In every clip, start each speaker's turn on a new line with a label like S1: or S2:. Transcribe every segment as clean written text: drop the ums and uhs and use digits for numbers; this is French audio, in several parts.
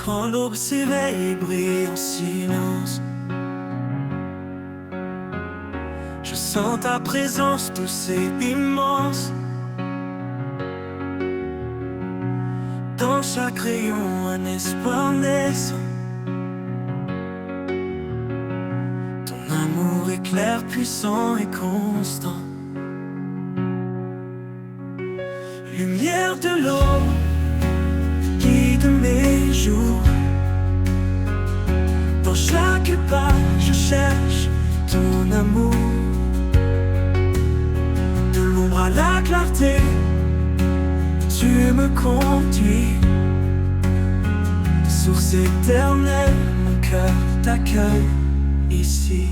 S1: Quand l'aube s'éveille et brille en silence, je sens ta présence douce et immense. Dans chaque rayon, un espoir naissant. Ton amour est clair, puissant et constant. Lumière de l'aube, guide mes jours. Dans chaque pas, je cherche ton amour. De l'ombre à la clarté, tu me conduis. Source éternelle, mon cœur t'accueille ici.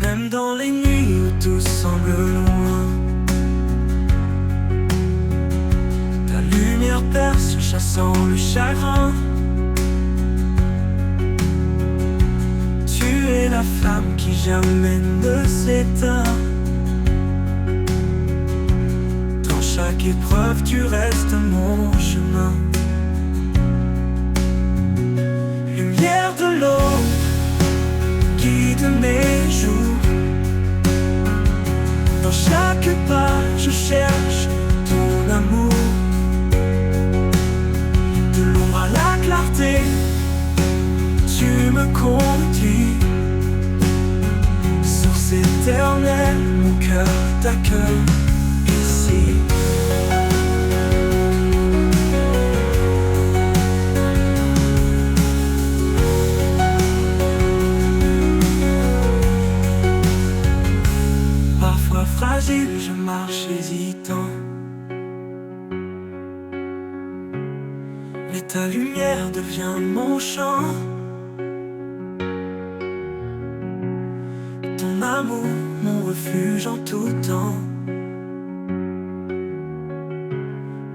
S1: Même dans les nuits où tout semble loin, ta lumière perce chassant le chagrin. Tu es la flamme qui jamais ne s'éteint. Dans chaque épreuve tu restes mon chemin. Lumière de l'aube, guide mes jours. Dans chaque pas je cherche ton amour. De l'ombre à la clarté, tu me conduis. Source éternelle, mon cœur t'accueille ici. Parfois fragile, je marche hésitant, mais ta lumière devient mon chant. Ton amour, mon refuge en tout temps.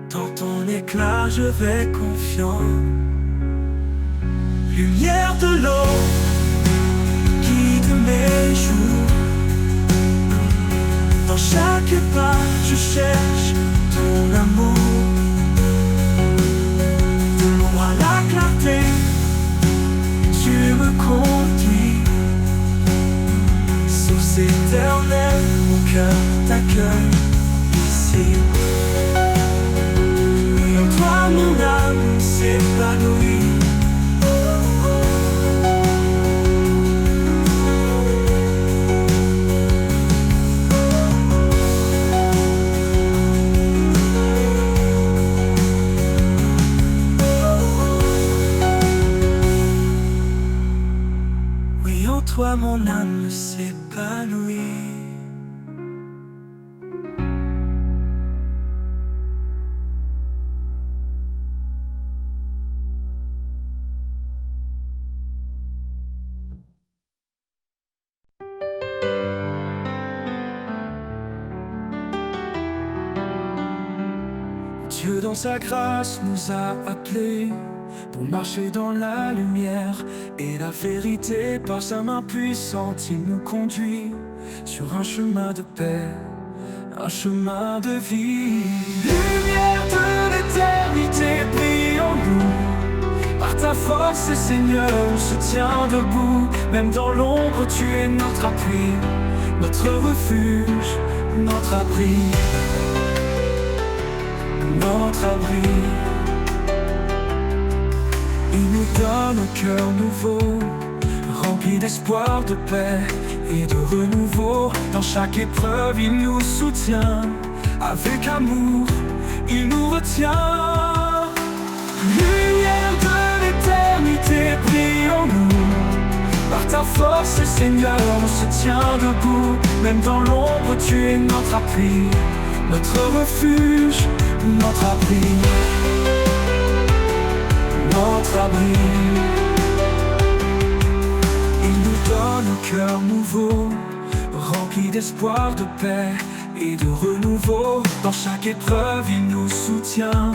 S1: Dans ton éclat, je vais confiant. Lumière de l'aube, guide mes jours. Dans chaque pas, je cherche ton amour. De l'ombre à la clarté, tu me conduis. Source éternelle, mon cœur t'accueille ici. Et en toi mon âme s'épanouit. Oui, en toi mon âme s'épanouit. Dieu dans sa grâce nous a appelés pour marcher dans la lumière et la vérité. Par sa main puissante, il nous conduit sur un chemin de paix, un chemin de vie. Lumière de l'éternité, brille en nous. Par ta force, Seigneur, on se tient debout. Même dans l'ombre, tu es notre appui, notre refuge, notre abri. Notre abri. Il nous donne un cœur nouveau, rempli d'espoir, de paix et de renouveau. Dans chaque épreuve, il nous soutient. Avec amour, il nous retient. Lumière de l'éternité, brille en nous. Par ta force, Seigneur, on se tient debout. Même dans l'ombre, tu es notre appui, notre refuge, notre abri, notre abri. Il nous donne un cœur nouveau, rempli d'espoir, de paix et de renouveau. Dans chaque épreuve, il nous soutient.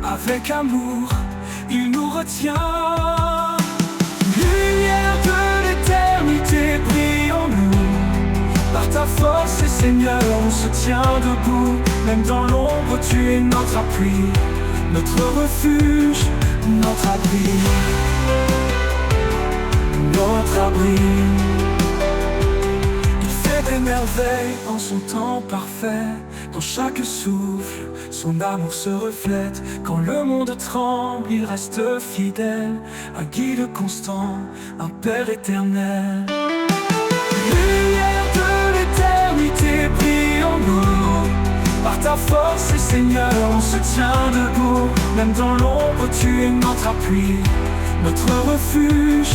S1: Avec amour, il nous retient. Lumière de l'éternité, brille en nous. Par ta force, Seigneur, on se tient debout. Même dans l'ombre, tu es notre appui, notre refuge, notre abri, notre abri. Il fait des merveilles en son temps parfait. Dans chaque souffle, son amour se reflète. Quand le monde tremble, il reste fidèle, un guide constant, un Père éternel. Lumière de l'éternité, brille en nous. Par ta force, Seigneur, on se tient debout. Même dans l'ombre, tu es notre appui, notre refuge,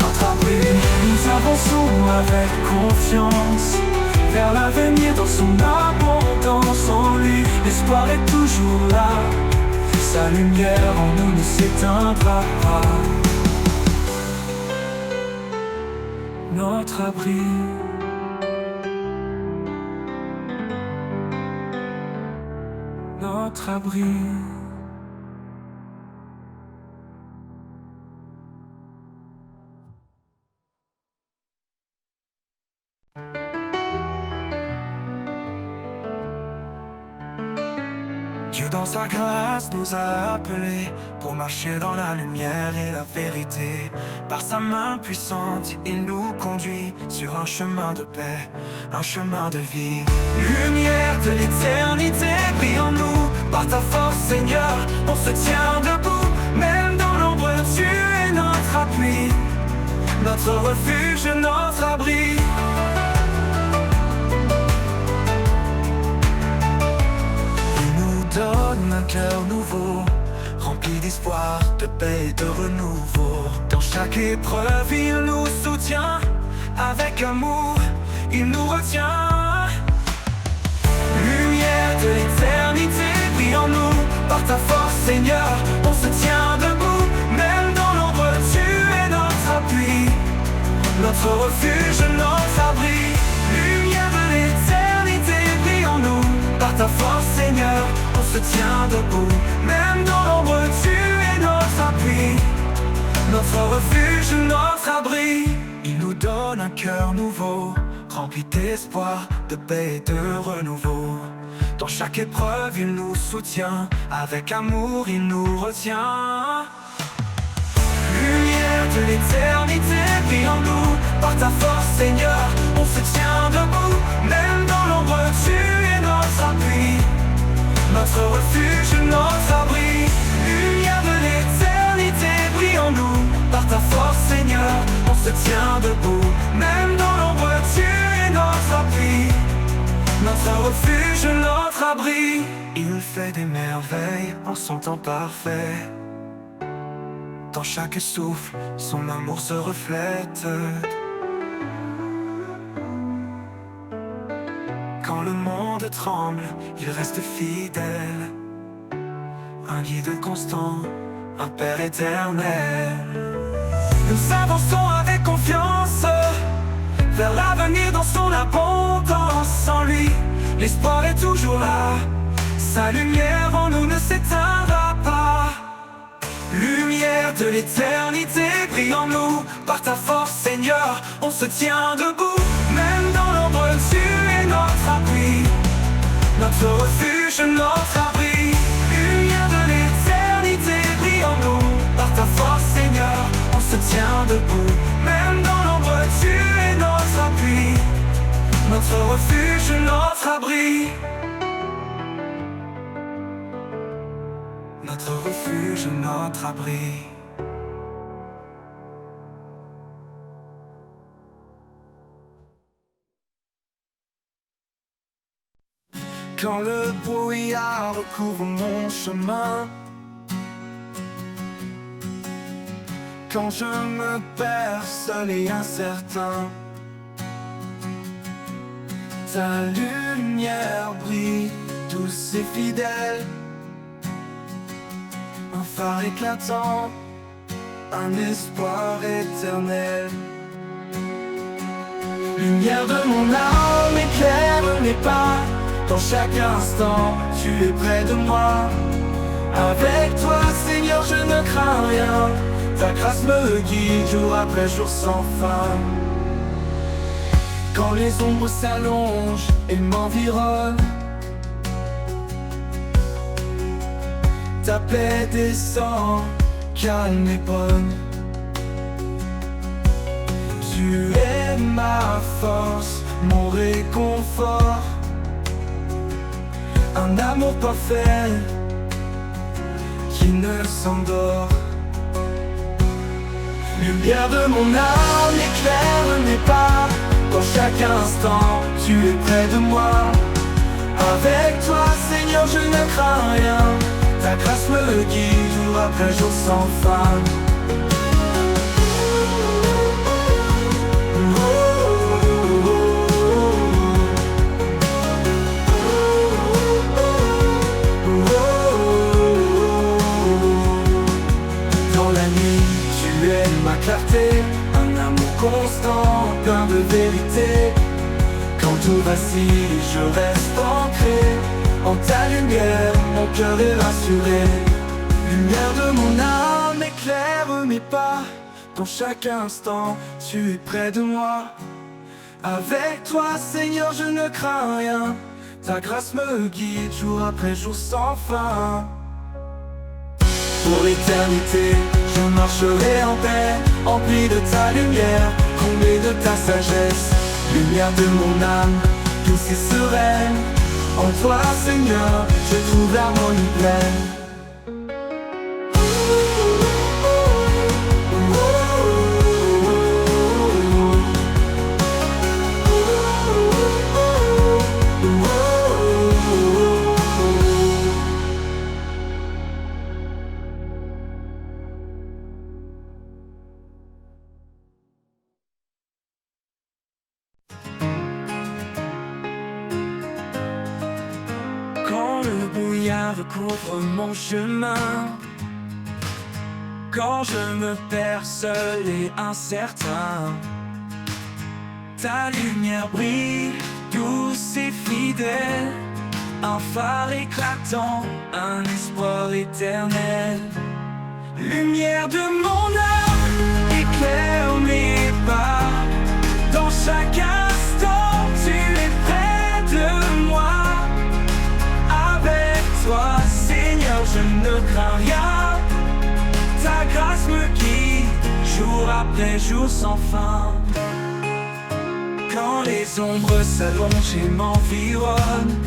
S1: notre abri. Nous avançons avec confiance vers l'avenir dans son abondance. En lui, l'espoir est toujours là. Sa lumière en nous ne s'éteindra pas. Notre abri, notre abri. Dieu dans sa grâce nous a appelés pour marcher dans la lumière et la vérité. Par sa main puissante, il nous conduit sur un chemin de paix, un chemin de vie. Lumière de l'éternité, brille en nous. Par ta force, Seigneur, on se tient debout. Même dans l'ombre, tu es notre appui, notre refuge, notre abri. Donne un cœur nouveau, rempli d'espoir, de paix et de renouveau. Dans chaque épreuve, il nous soutient. Avec amour, il nous retient. Lumière de l'éternité, brille en nous. Par ta force, Seigneur, on se tient debout. Même dans l'ombre, tu es notre appui, notre refuge, notre abri. Lumière de l'éternité, brille en nous. Par ta force, Seigneur, on se tient debout. Même dans l'ombre, tu es notre appui, notre refuge, notre abri. Il nous donne un cœur nouveau, rempli d'espoir, de paix et de renouveau. Dans chaque épreuve, il nous soutient. Avec amour, il nous retient. Lumière de l'éternité, brille en nous. Par ta force, Seigneur, on se tient debout. Même dans l'ombre, tu es notre appui, notre refuge, notre abri. Lumière de l'éternité, brille en nous. Par ta force, Seigneur, on se tient debout. Même dans l'ombre, tu es notre appui, notre refuge, notre abri. Il fait des merveilles en son temps parfait. Dans chaque souffle, son amour se reflète. Quand le monde tremble, il reste fidèle, un guide constant, un Père éternel. Nous avançons avec confiance vers l'avenir dans son abondance. En lui, l'espoir est toujours là. Sa lumière en nous ne s'éteindra pas. Lumière de l'éternité, brille en nous. Par ta force, Seigneur, on se tient debout. Même dans l'ombre, tu es notre appui, notre refuge, notre abri. Lumière de l'éternité, brille en nous. Par ta force, Seigneur, on se tient debout. Même dans l'ombre, tu es notre appui, notre refuge, notre abri. Notre refuge, notre abri. Quand le brouillard recouvre mon chemin, quand je me perds seul et incertain, ta lumière brille, douce et fidèle. Un phare éclatant, un espoir éternel. Lumière de mon âme, éclaire mes pas. Dans chaque instant, tu es près de moi. Avec toi, Seigneur, je ne crains rien. Ta grâce me guide jour après jour sans fin. Quand les ombres s'allongent et m'environnent, ta paix descend, calme et bonne. Tu es ma force, mon réconfort, un amour parfait qui ne s'endort. Lumière de mon âme, éclaire mes pas. Dans chaque instant, tu es près de moi. Avec toi, Seigneur, je ne crains rien. Ta grâce me guide jour après jour sans fin. Dans la nuit, tu es ma clarté, un amour constant, plein de vérité. Quand tout vacille, je reste ancré en ta lumière, mon cœur est rassuré. Lumière de mon âme, éclaire mes pas. Dans chaque instant, tu es près de moi. Avec toi, Seigneur, je ne crains rien. Ta grâce me guide jour après jour sans fin. Pour l'éternité, je marcherai en paix, empli de ta lumière, comblé de ta sagesse. Lumière de mon âme, douce et sereine. En toi, Seigneur, je trouve l'harmonie pleine. Quand le brouillard recouvre mon chemin, quand je me perds seul et incertain, ta lumière brille, douce et fidèle, un phare éclatant, un espoir éternel. Lumière de mon âme, éclaire mes pas. Dans chaque instant, tu es près de moi. Avec toi, Seigneur, je ne crains rien. Ta grâce me guide, jour après jour sans fin. Quand les ombres s'allongent et m'environnent,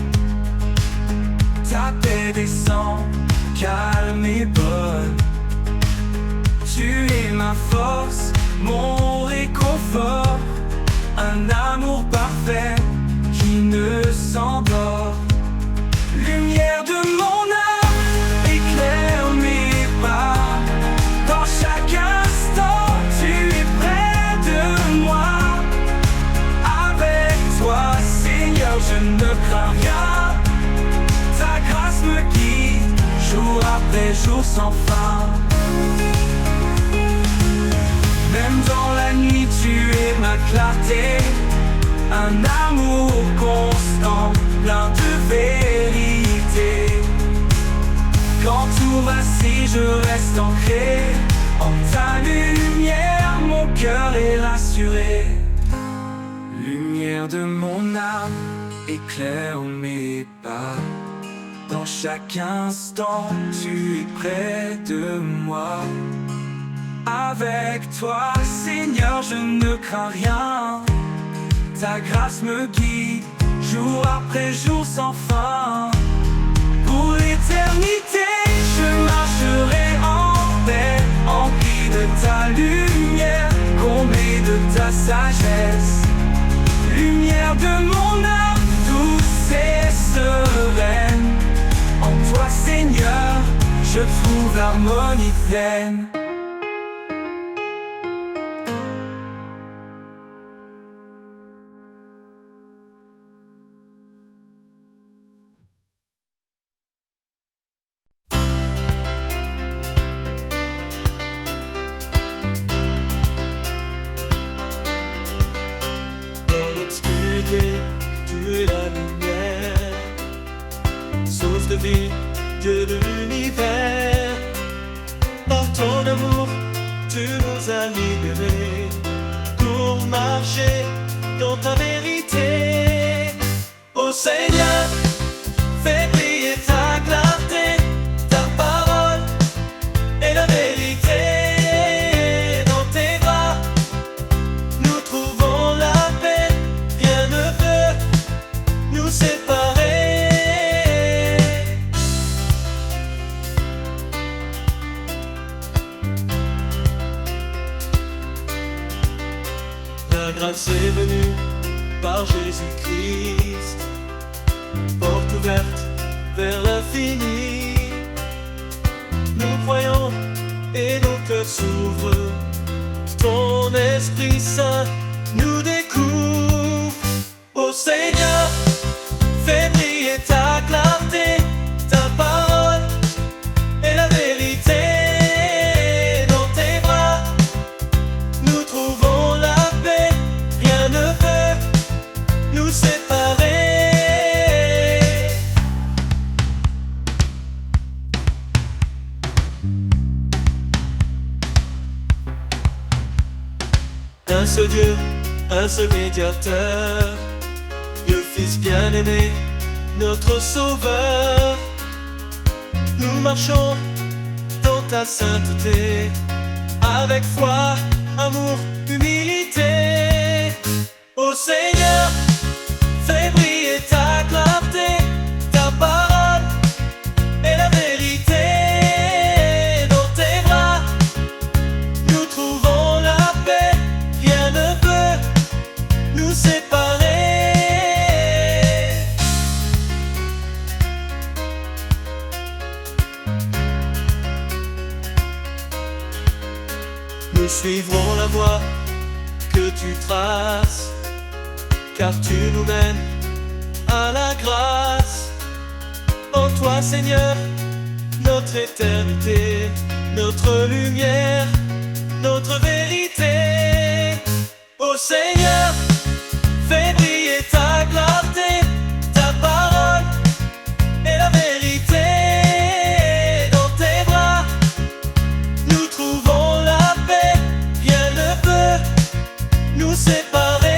S1: ta paix descend, calme et bonne. Tu es ma force, mon réconfort, un amour parfait qui ne s'endort. Lumière de mon âme, éclaire mes pas. Dans chaque instant, tu es près de moi. Avec toi, Seigneur, je ne crains rien. Ta grâce me guide, jour après jour sans fin. Même dans la nuit, tu es ma clarté, un amour constant, plein de vérité. Quand tout vacille, je reste ancré en ta lumière, mon cœur est rassuré. Lumière de mon âme, éclaire mes pas. Dans chaque instant, tu es près de moi. Avec toi, Seigneur, je ne crains rien. Ta grâce me guide, jour après jour sans fin. Pour l'éternité, je marcherai en paix, empli de ta lumière, comblé de ta sagesse. Lumière de mon âme, douce et sereine. En toi, Seigneur, je trouve l'harmonie pleine.
S2: Tu es la lumière, source de vie, Dieu de l'univers. Par ton amour, tu nous as libérés pour marcher dans ta vérité. Ô Seigneur, fais briller ta clarté, ta parole est venue par Jésus-Christ, porte ouverte vers l'infini. Nous croyons et nos cœurs s'ouvrent, ton Esprit Saint nous découvre. Ô Seigneur, fais briller ta clarté, ta parole est la vérité. Dans tes bras, nous trouvons la paix, rien ne peut nous séparer. Un seul Dieu, un seul médiateur, le Fils bien-aimé, notre Sauveur. Nous marchons dans ta sainteté, avec foi, amour, humilité. Ô Seigneur, fais briller ta clarté, ta parole est la vérité. Dans tes bras, nous trouvons la paix, rien ne peut nous séparer. Nous suivrons la voie que tu traces, car tu nous mènes à la grâce. En toi, Seigneur, notre éternité, notre lumière, notre vérité. Ô Seigneur, fais briller ta clarté, ta parole est la vérité. Dans tes bras, nous trouvons la paix, rien ne peut nous séparer.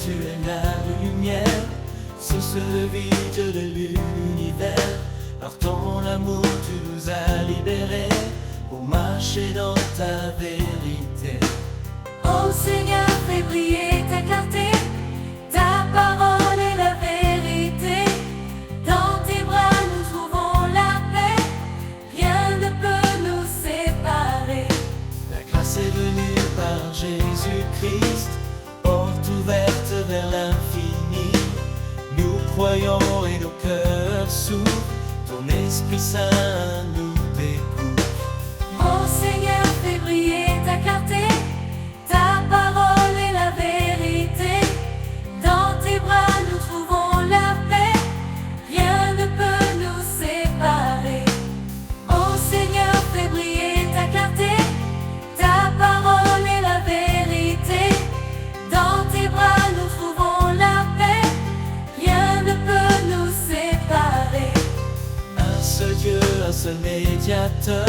S2: Tu es la lumière, source de vie de l'univers. Par ton amour tu nous as libérés pour marcher dans ta vérité.
S3: Ô Seigneur, fais briller ta clarté, ta parole est la vérité. Dans tes bras nous trouvons la paix, rien ne peut nous séparer.
S2: La grâce est venue par Jésus-Christ, porte ouverte vers l'infini. Nous croyons et nos cœurs s'ouvrent, ton Esprit Saint nous découvre.
S3: Ô Seigneur, fais briller ta clarté, ta parole est la vérité. Dans tes bras nous trouvons la paix, rien ne peut nous séparer. Ô Seigneur, fais briller ta clarté, ta parole est la vérité. Dans tes bras nous trouvons la paix, rien ne peut nous séparer.
S2: Un seul Dieu, un seul médiateur,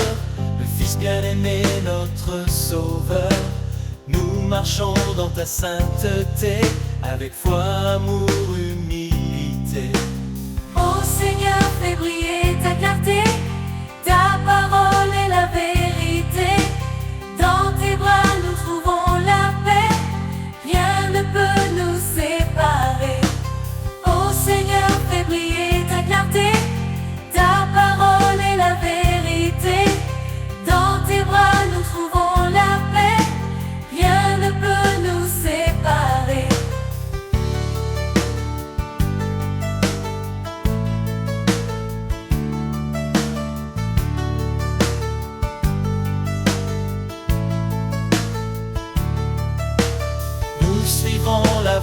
S2: le Fils bien-aimé, notre Sauveur. Nous marchons dans ta sainteté, avec foi, amour, humilité.
S3: Ô Seigneur, fais briller ta clarté, ta parole est la vérité. Dans tes bras nous trouvons la paix, rien ne peut nous séparer.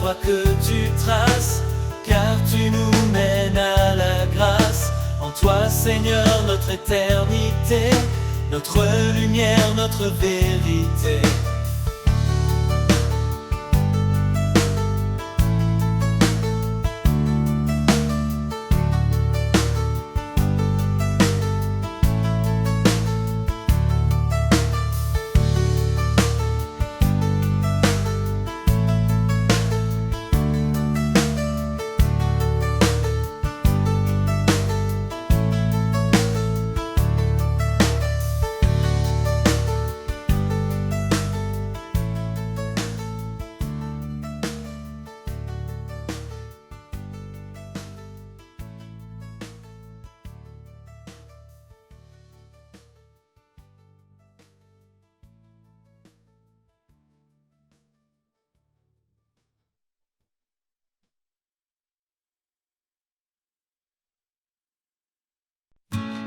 S2: voie que tu traces, car tu nous mènes à la grâce. En toi, Seigneur, notre éternité, notre lumière, notre vérité.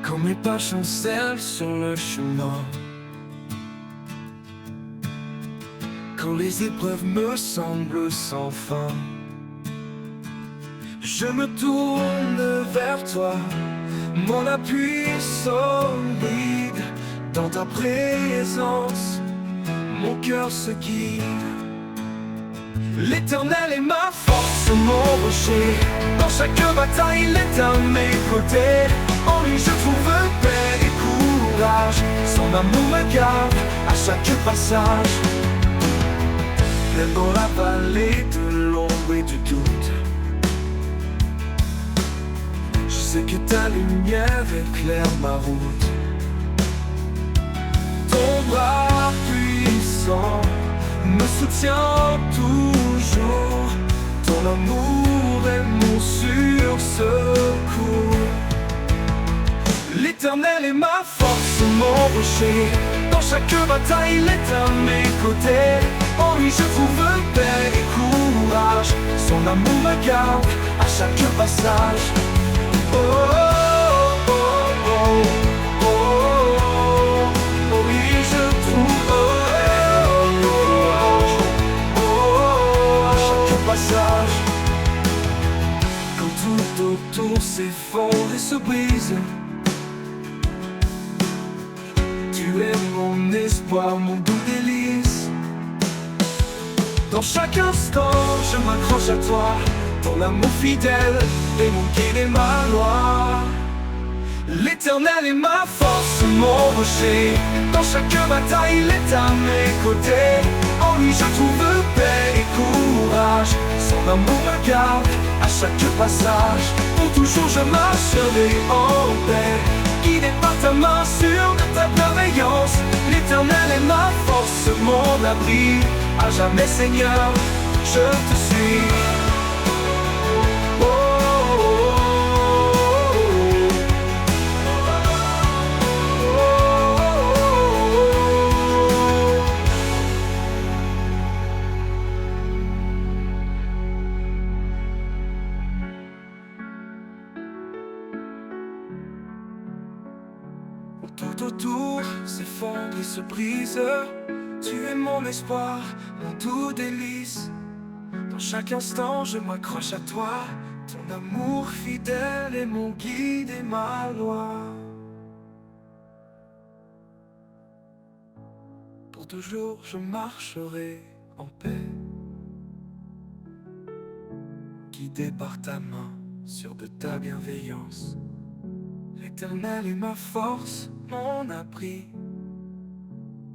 S1: Quand mes pas chancellent sur le chemin, quand les épreuves me semblent sans fin, je me tourne vers toi, mon appui solide. Dans ta présence, mon cœur se guide. L'Éternel est ma force, mon rocher. Dans chaque bataille, il est à mes côtés. En lui je trouve paix et courage. Son amour me garde à chaque passage. Même dans la vallée de l'ombre et du doute, je sais que ta lumière éclaire ma route. Ton bras puissant me soutient toujours. Ton amour est mon sûr secours. L'Éternel est ma force, mon rocher. Dans chaque bataille, il est à mes côtés. En lui je trouve paix et courage. Son amour me garde à chaque passage. Oh, oh, oh, oh, oh, oh, oh, oui, je trouve courage. Oh, oh, à chaque passage. Quand tout autour s'effondre et se brise, tu es mon espoir, mon doux délice. Dans chaque instant, je m'accroche à toi. Ton amour fidèle est mon guide et ma loi. L'Éternel est ma force, mon rocher. Dans chaque bataille, il est à mes côtés. En lui je trouve paix et courage. Son amour me garde à chaque passage. Pour toujours je marcherai en paix, guidé par ta main sûre de ta bienveillance. L'Éternel est ma force, mon abri. À jamais, Seigneur, je te suis. Oh, oh, tout autour s'effondre et se brise. Tu es mon espoir, mon doux délice. Dans chaque instant je m'accroche à toi. Ton amour fidèle est mon guide et ma loi. Pour toujours je marcherai en paix, guidé par ta main, sûr de ta bienveillance. L'Éternel est ma force, mon abri.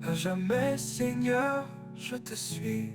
S1: À jamais, Seigneur, je te suis.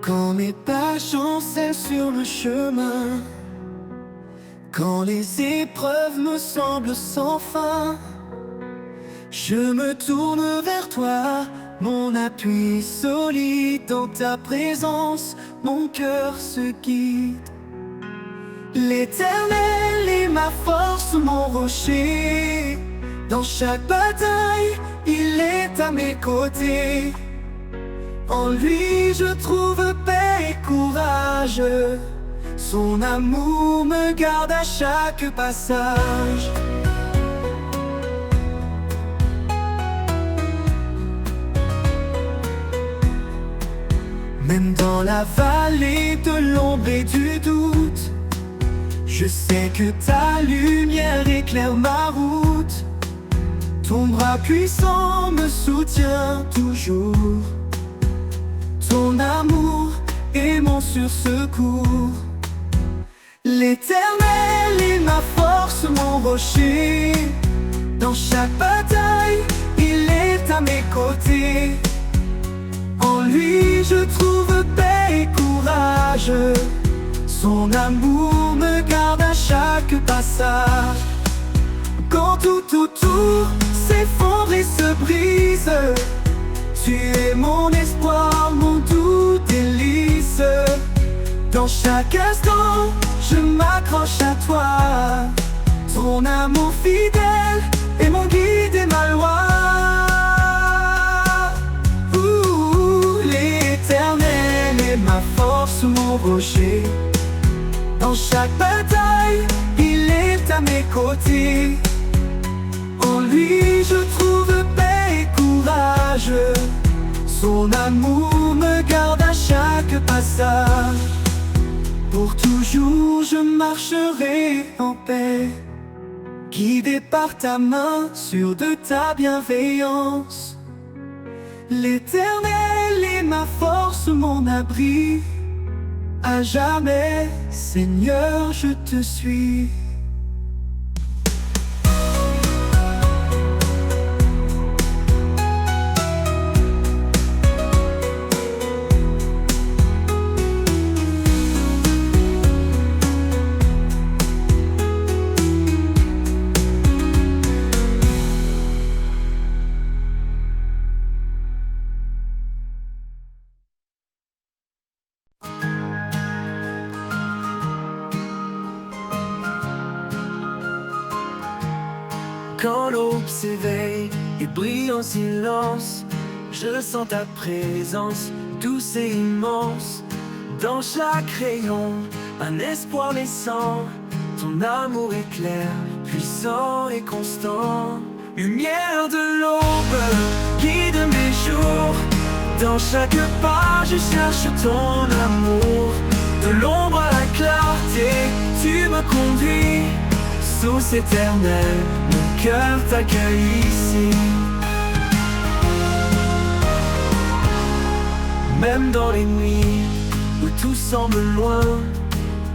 S4: Quand mes pas chancellent sur le chemin, quand les épreuves me semblent sans fin, je me tourne vers toi, mon appui solide. Dans ta présence, mon cœur se guide. L'Éternel est ma force, mon rocher. Dans chaque bataille, il est à mes côtés. En lui je trouve paix et courage. Son amour me garde à chaque passage. Même dans la vallée de l'ombre et du doute, je sais que ta lumière éclaire ma route. Ton bras puissant me soutient toujours. Ton amour est mon sûr-secours. L'Éternel est ma force, mon rocher. Dans chaque bataille, il est à mes côtés. En lui je trouve paix et courage. Son amour me garde à chaque passage. Quand tout autour s'effondre et se brise, tu es mon espoir, mon doux délice. Dans chaque instant, je m'accroche à toi. Ton amour fidèle est mon guide et ma loi. L'Éternel est ma force, mon rocher. Dans chaque bataille, il est à mes côtés. En lui je trouve paix et courage. Son amour me garde à chaque passage. Pour toujours je marcherai en paix, guidé par ta main, sûr de ta bienveillance. L'Éternel est ma force, mon abri. À jamais, Seigneur, je te suis.
S1: Quand l'aube s'éveille et brille en silence, je sens ta présence douce et immense. Dans chaque rayon, un espoir naissant. Ton amour est clair, puissant et constant. Lumière de l'aube, guide mes jours. Dans chaque pas, je cherche ton amour. De l'ombre à la clarté, tu me conduis. Source éternelle, mon cœur t'accueille ici. Même dans les nuits où tout semble loin,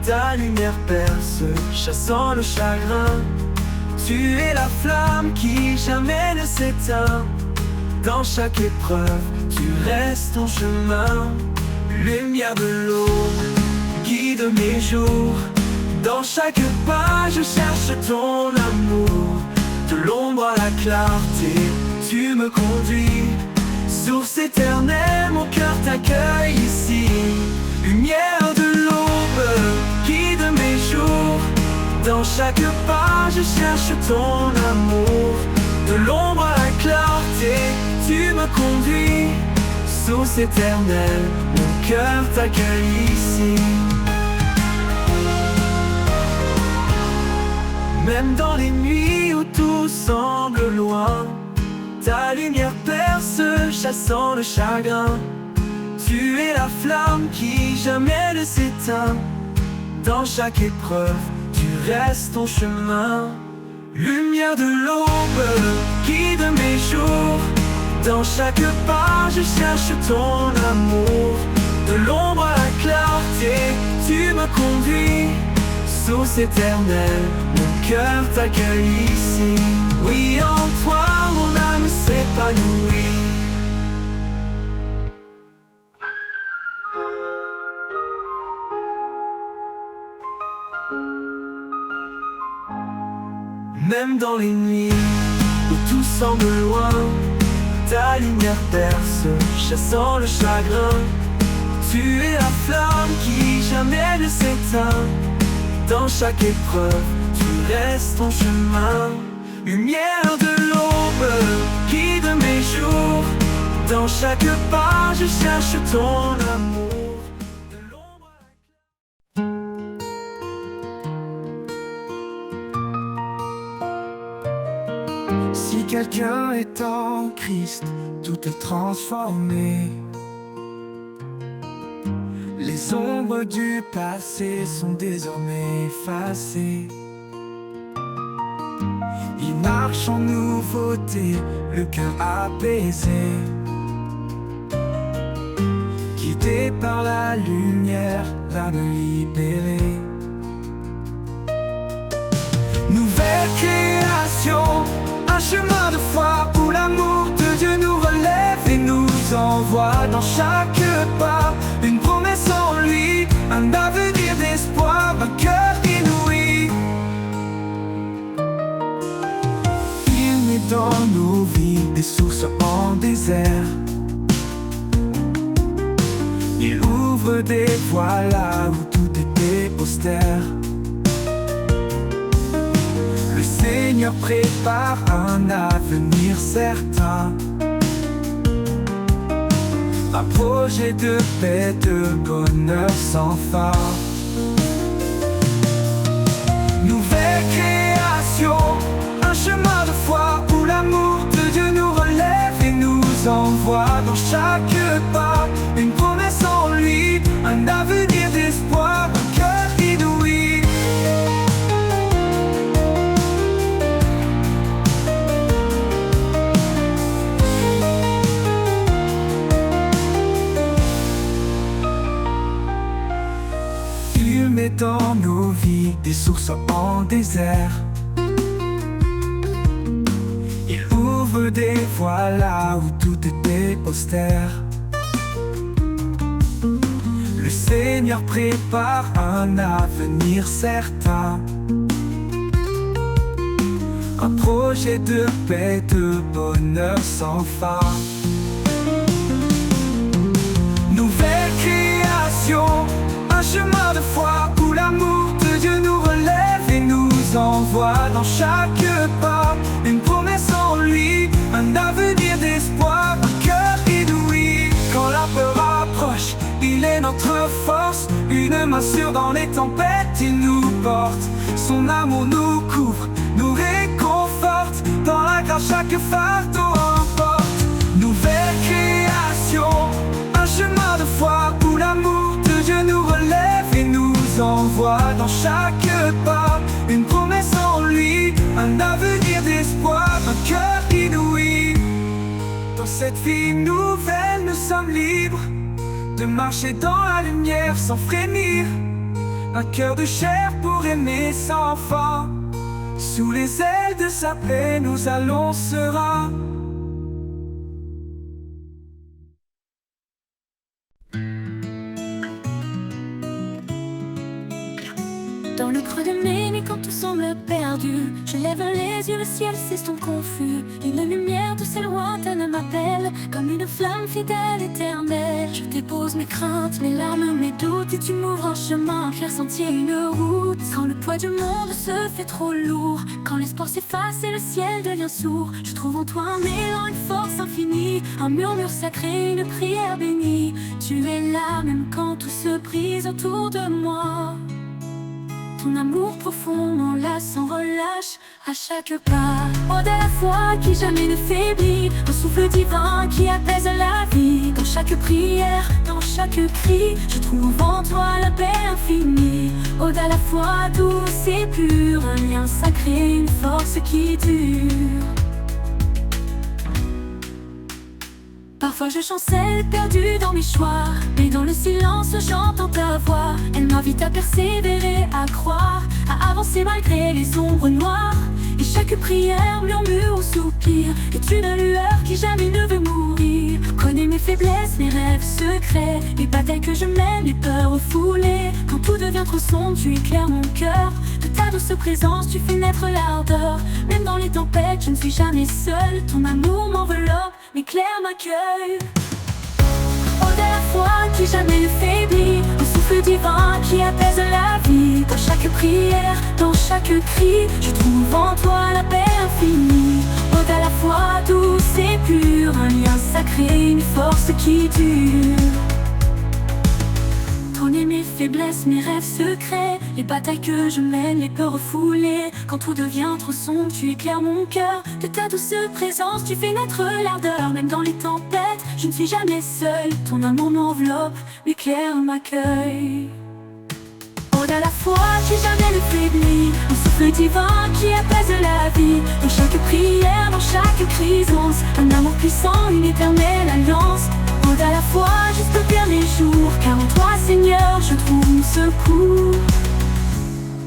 S1: ta lumière perce, chassant le chagrin. Tu es la flamme qui jamais ne s'éteint. Dans chaque épreuve, tu restes en chemin. Lumière de l'aube, guide mes jours. Dans chaque pas, je cherche ton amour. De l'ombre à la clarté, tu me conduis. Source éternelle, mon cœur t'accueille ici. Lumière de l'aube, guide mes jours. Dans chaque pas, je cherche ton amour. De l'ombre à la clarté, tu me conduis. Source éternelle, mon cœur t'accueille ici. Même dans les nuits où tout semble loin, ta lumière perce, chassant le chagrin. Tu es la flamme qui jamais ne s'éteint. Dans chaque épreuve, tu restes ton chemin. Lumière de l'aube, guide mes jours. Dans chaque pas, je cherche ton amour. De l'ombre à la clarté, tu me conduis. Source éternelle, mon cœur t'accueille ici. Oui, en toi, mon âme s'épanouit. Même dans les nuits où tout semble loin, ta lumière perce, chassant le chagrin. Tu es la flamme qui jamais ne s'éteint. Dans chaque épreuve, tu restes ton chemin. Lumière de l'aube, guide mes jours. Dans chaque pas, je cherche ton amour. De l'ombre à la... Si quelqu'un est en Christ, tout est transformé. Les ombres du passé sont désormais effacées. Il marche en nouveauté, le cœur apaisé, guidé par la lumière, l'âme libérée. Nouvelle création, un chemin de foi où l'amour de Dieu nous relève et nous envoie dans chaque pas. Une promesse en lui, un avenir d'espoir, un cœur inouï. Il met dans nos vies des sources en désert. Il ouvre des voies là où tout était austère. Le Seigneur prépare un avenir certain. Un projet de paix, de bonheur sans fin. Nouvelle création, un chemin de foi où l'amour de Dieu nous relève et nous envoie dans chaque pas. Une promesse en lui, un avenir d'espoir, un cœur inouï. Il met dans nos vies des sources en désert. Il ouvre des voies là où tout était austère. Le Seigneur prépare un avenir certain. Un projet de paix, de bonheur sans fin. Nouvelle création, un chemin de foi où l'amour de Dieu nous relève et nous envoie dans chaque pas. Une promesse en lui, un avenir d'espoir, un cœur inouï. Quand la peur approche, il est notre force. Une main sûre dans les tempêtes, il nous porte. Son amour nous couvre, nous réconforte. Dans la grâce, chaque fardeau emporte. Nouvelle création, un chemin de foi où l'amour de Dieu nous relève et nous envoie dans chaque pas. Une promesse en lui, un avenir d'espoir, un cœur inouï. Dans cette vie nouvelle, nous sommes libres de marcher dans la lumière sans frémir. Un cœur de chair pour aimer sans fin. Sous les ailes de sa paix, nous allons sereins.
S3: Dans le creux de mes nuits quand tout semble perdu, je lève les yeux, le ciel s'estompe confus. Une lumière douce et lointaine m'appelle, comme une flamme fidèle éternelle. Je dépose mes craintes, mes larmes, mes doutes, et tu m'ouvres un chemin, clair sentier, une route. Quand le poids du monde se fait trop lourd, quand l'espoir s'efface et le ciel devient sourd, je trouve en toi un élan, une force infinie, un murmure sacré, une prière bénie. Tu es là même quand tout se brise autour de moi. Ton amour profond m'enlace sans relâche à chaque pas. Ode à la foi qui jamais ne faiblit, un souffle divin qui apaise la vie. Dans chaque prière, dans chaque cri, je trouve en toi la paix infinie. Ode à la foi douce et pure, un lien sacré, une force qui dure. Parfois je chancelle, perdue dans mes choix, mais dans le silence j'entends ta voix. Elle m'invite à persévérer, à croire, à avancer malgré les ombres noires. Et chaque prière, murmure ou soupir est une lueur qui jamais ne veut mourir. Connais mes faiblesses, mes rêves secrets, les batailles que je mène, les peurs refoulées. Quand tout devient trop sombre, tu éclaires mon cœur. De ta douce présence, tu fais naître l'ardeur. Même dans les tempêtes, je ne suis jamais seule. Ton amour m'enveloppe, m'éclaire, m'accueille. Ode à la foi qui jamais ne faiblit, souffle divin qui apaise la vie. Dans chaque prière, dans chaque cri, je trouve en toi la paix infinie. Ode à la fois douce et pure, un lien sacré, une force qui dure. Trôner mes faiblesses, mes rêves secrets, les batailles que je mène, les peurs refoulées. Quand tout devient trop sombre, tu éclaires mon cœur. De ta douce présence, tu fais naître l'ardeur. Même dans les tempêtes, je ne suis jamais seule. Ton amour m'enveloppe, m'éclaire, m'accueille. Ode à la foi qui jamais ne faiblit, un souffle divin qui apaise la vie. Dans chaque prière, dans chaque crise, un amour puissant, une éternelle alliance. Ode à la foi jusqu'au dernier jour, car en toi Seigneur je trouve mon secours.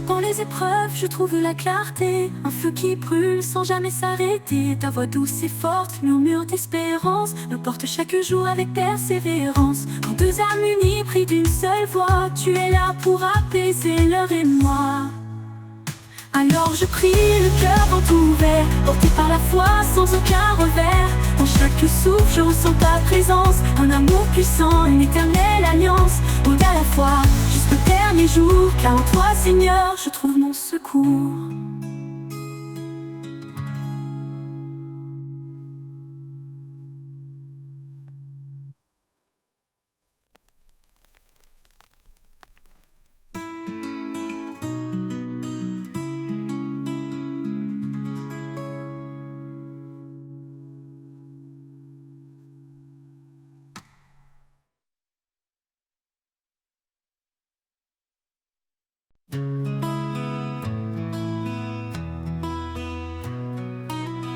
S3: Dans les épreuves je trouve la clarté, un feu qui brûle sans jamais s'arrêter. Ta voix douce et forte, murmure d'espérance, me porte chaque jour avec persévérance. Quand deux âmes unies prient d'une seule voix, tu es là pour apaiser leur émoi. Alors je prie, le cœur grand ouvert, porté par la foi sans aucun revers. Dans chaque souffle je ressens ta présence, un amour puissant, une éternelle alliance. Ode à la foi jusqu'au dernier jour, car en toi Seigneur je trouve mon secours.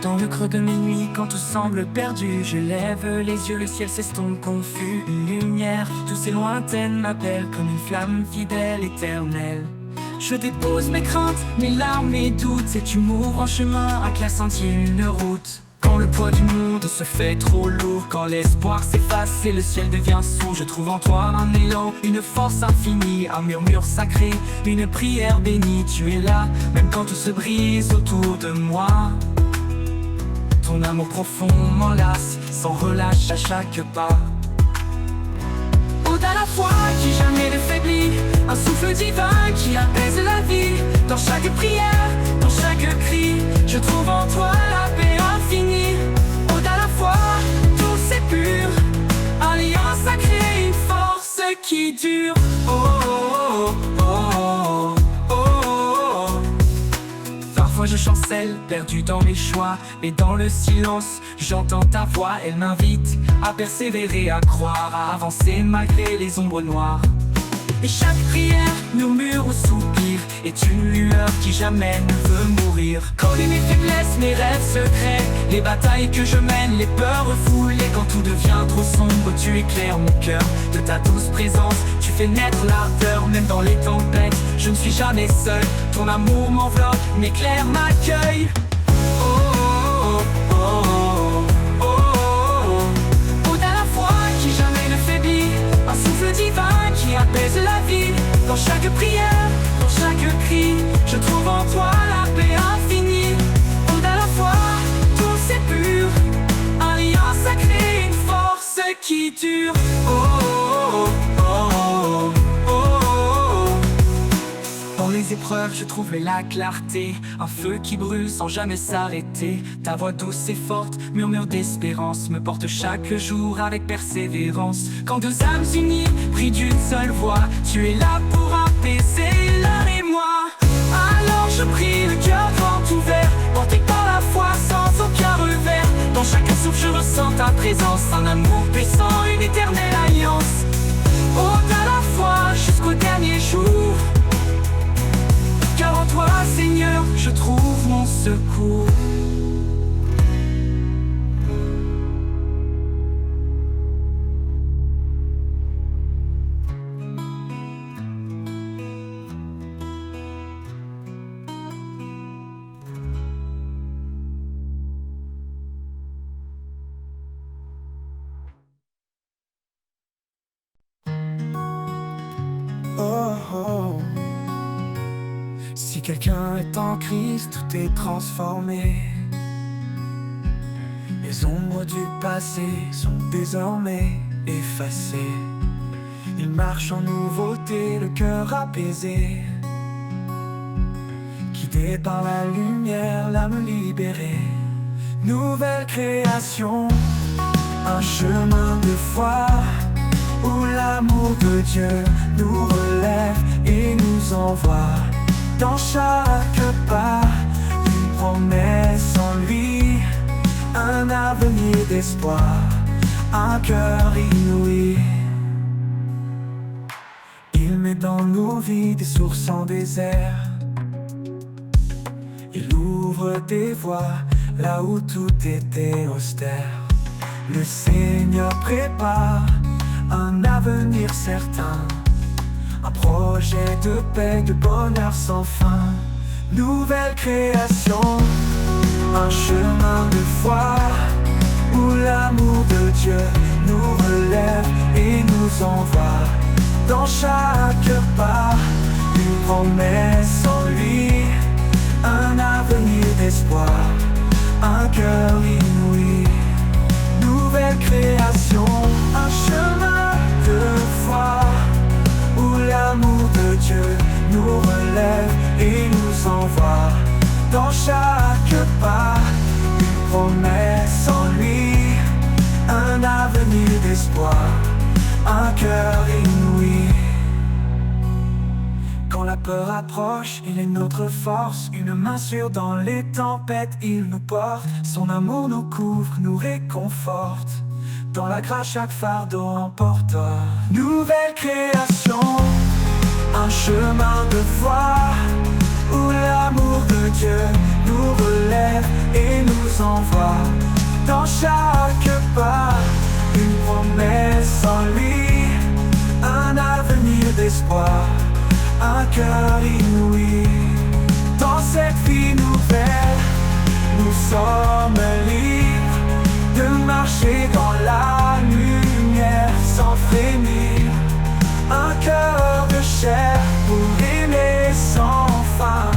S1: Dans le creux de mes nuits, quand tout semble perdu, je lève les yeux, le ciel s'estompe confus. Une lumière douce et lointaine m'appelle comme une flamme fidèle, éternelle. Je dépose mes craintes, mes larmes, mes doutes, et tu m'ouvres en chemin, un clair sentier, une route. Quand le poids du monde se fait trop lourd, quand l'espoir s'efface et le ciel devient sourd, je trouve en toi un élan, une force infinie, un murmure sacré, une prière bénie. Tu es là, même quand tout se brise autour de moi. Ton amour profond m'enlace, sans relâche à chaque pas. Ode à la foi qui jamais ne faiblit, un souffle divin qui apaise la vie. Dans chaque prière, dans chaque cri, je trouve en toi la paix infinie. Ode à la foi, douce et pure, un lien sacré, une force qui dure. Oh, oh, oh, oh, oh, oh. Parfois je chancelle, perdu dans mes choix, mais dans le silence, j'entends ta voix. Elle m'invite à persévérer, à croire, à avancer malgré les ombres noires. Et chaque prière, murmure ou soupir, est une lueur qui jamais ne veut mourir. Quand mes faiblesses, mes rêves secrets, les batailles que je mène, les peurs refoulées. Quand tout devient trop sombre, tu éclaires mon cœur. De ta douce présence, tu fais naître l'ardeur. Même dans les tempêtes, je ne suis jamais seul. Ton amour m'enveloppe, m'éclaire, m'accueille. Oh, oh, oh, oh, oh, oh. Ode à la foi qui jamais ne faiblit, un souffle divin qui apaise la vie. Dans chaque prière, dans chaque cri, je trouve en toi la paix infinie. Ode à la foi, douce et pure, un lien sacré, une force qui dure. Oh, oh, oh, oh, oh, oh, oh. Dans les épreuves, je trouve la clarté, un feu qui brûle sans jamais s'arrêter. Ta voix douce et forte, murmure d'espérance, me porte chaque jour avec persévérance. Quand deux âmes unies prient d'une seule voix, tu es là pour apaiser leur émoi. Alors je prie, le cœur grand ouvert, porté par la foi sans aucun revers. Dans chaque souffle je ressens ta présence, un amour puissant, une éternelle alliance. Ode à la foi jusqu'au dernier jour, car en toi Seigneur je trouve mon secours.
S4: Oh, oh. Si quelqu'un est en Christ, tout est transformé. Les ombres du passé sont désormais effacées.
S1: Il marche en nouveauté, le cœur apaisé, guidé par la lumière, l'âme libérée. Nouvelle création, un chemin de foi où l'amour de Dieu nous relève et nous envoie. Dans chaque pas, une promesse en lui, un avenir d'espoir, un cœur inouï. Il met dans nos vies des sources en désert. Il ouvre des voies là où tout était austère. Le Seigneur prépare un avenir certain, un projet de paix, de bonheur sans fin. Nouvelle création, un chemin de foi où l'amour de Dieu nous relève et nous envoie. Dans chaque pas, une promesse en lui, un avenir d'espoir, un cœur inouï. Nouvelle création, un chemin de foi où l'amour de Dieu nous relève et nous envoie. Dans chaque pas, une promesse en lui, un avenir d'espoir, un cœur inouï. Quand la peur approche, il est notre force. Une main sûre dans les tempêtes, il nous porte. Son amour nous couvre, nous réconforte. Dans la grâce, chaque fardeau emporte. Nouvelle création, un chemin de foi où l'amour de Dieu nous relève et nous envoie. Dans chaque pas, une promesse en lui, un avenir d'espoir, un cœur inouï. Dans cette vie nouvelle, nous sommes libres de marcher dans la lumière sans frémir. Un cœur de chair pour aimer sans fin.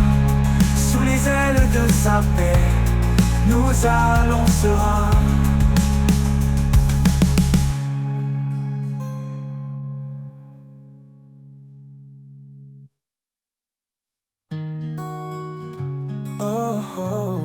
S1: Sous les ailes de sa paix, nous allons sereins. Oh, oh.